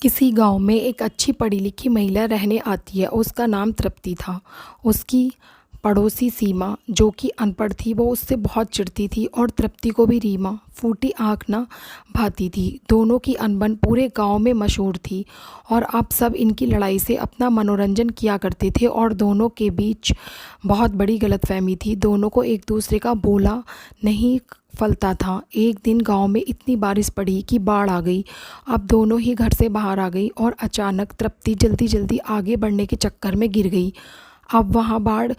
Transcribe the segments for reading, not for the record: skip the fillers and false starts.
किसी गांव में एक अच्छी पढ़ी लिखी महिला रहने आती है। उसका नाम तृप्ति था। उसकी पड़ोसी सीमा, जो कि अनपढ़ थी, वो उससे बहुत चिढ़ती थी और तृप्ति को भी रीमा फूटी आंख न भाती थी। दोनों की अनबन पूरे गांव में मशहूर थी और अब सब इनकी लड़ाई से अपना मनोरंजन किया करते थे और दोनों के बीच बहुत बड़ी गलतफहमी थी। दोनों को एक दूसरे का बोला नहीं फलता था। एक दिन गांव में इतनी बारिश पड़ी कि बाढ़ आ गई। अब दोनों ही घर से बाहर आ गई और अचानक तृप्ति जल्दी जल्दी आगे बढ़ने के चक्कर में गिर गई। अब वहाँ बाढ़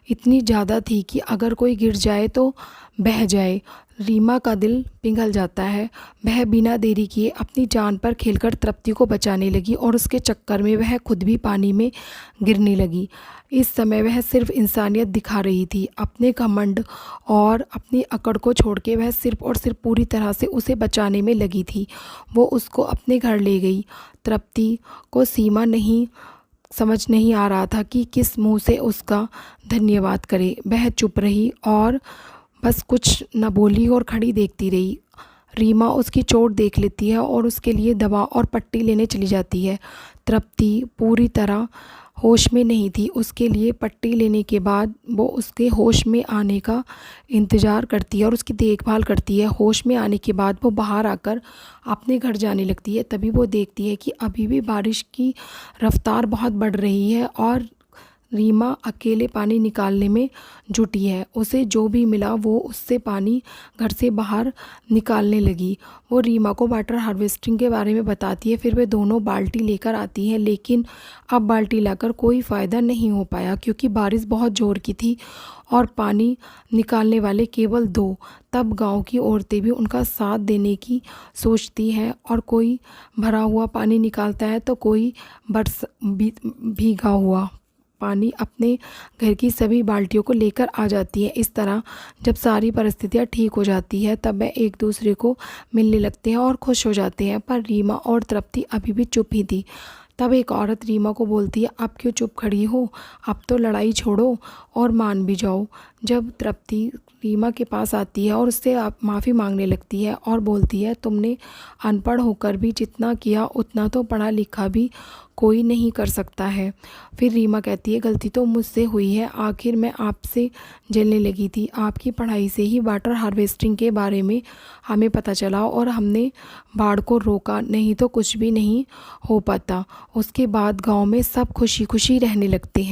इतनी ज़्यादा थी कि अगर कोई गिर जाए तो बह जाए। रीमा का दिल पिघल जाता है। वह बिना देरी किए अपनी जान पर खेलकर तृप्ति को बचाने लगी और उसके चक्कर में वह खुद भी पानी में गिरने लगी। इस समय वह सिर्फ इंसानियत दिखा रही थी। अपने घमंड और अपनी अकड़ को छोड़ के वह सिर्फ और सिर्फ पूरी तरह से उसे बचाने में लगी थी। वो उसको अपने घर ले गई। तृप्ति को सीमा समझ नहीं आ रहा था कि किस मुंह से उसका धन्यवाद करे। वह चुप रही और बस कुछ न बोली और खड़ी देखती रही। रीमा उसकी चोट देख लेती है और उसके लिए दवा और पट्टी लेने चली जाती है। तृप्ति पूरी तरह होश में नहीं थी। उसके लिए पट्टी लेने के बाद वो उसके होश में आने का इंतज़ार करती है और उसकी देखभाल करती है। होश में आने के बाद वो बाहर आकर अपने घर जाने लगती है। तभी वो देखती है कि अभी भी बारिश की रफ्तार बहुत बढ़ रही है और रीमा अकेले पानी निकालने में जुटी है। उसे जो भी मिला वो उससे पानी घर से बाहर निकालने लगी। वो रीमा को वाटर हार्वेस्टिंग के बारे में बताती है। फिर वे दोनों बाल्टी लेकर आती हैं, लेकिन अब बाल्टी लाकर कोई फ़ायदा नहीं हो पाया क्योंकि बारिश बहुत ज़ोर की थी और पानी निकालने वाले केवल दो। तब गांव की औरतें भी उनका साथ देने की सोचती हैं और कोई भरा हुआ पानी निकालता है तो कोई भीगा हुआ पानी अपने घर की सभी बाल्टियों को लेकर आ जाती है। इस तरह जब सारी परिस्थितियाँ ठीक हो जाती है तब वे एक दूसरे को मिलने लगते हैं और खुश हो जाते हैं। पर रीमा और तृप्ति अभी भी चुप ही थी। तब एक औरत रीमा को बोलती है, अब क्यों चुप खड़ी हो? अब तो लड़ाई छोड़ो और मान भी जाओ। जब तृप्ति रीमा के पास आती है और उससे आप माफ़ी मांगने लगती है और बोलती है, तुमने अनपढ़ होकर भी जितना किया उतना तो पढ़ा लिखा भी कोई नहीं कर सकता है। फिर रीमा कहती है, गलती तो मुझसे हुई है। आखिर मैं आपसे जलने लगी थी। आपकी पढ़ाई से ही वाटर हार्वेस्टिंग के बारे में हमें पता चला और हमने बाढ़ को रोका, नहीं तो कुछ भी नहीं हो पाता। उसके बाद गांव में सब खुशी खुशी रहने लगते हैं।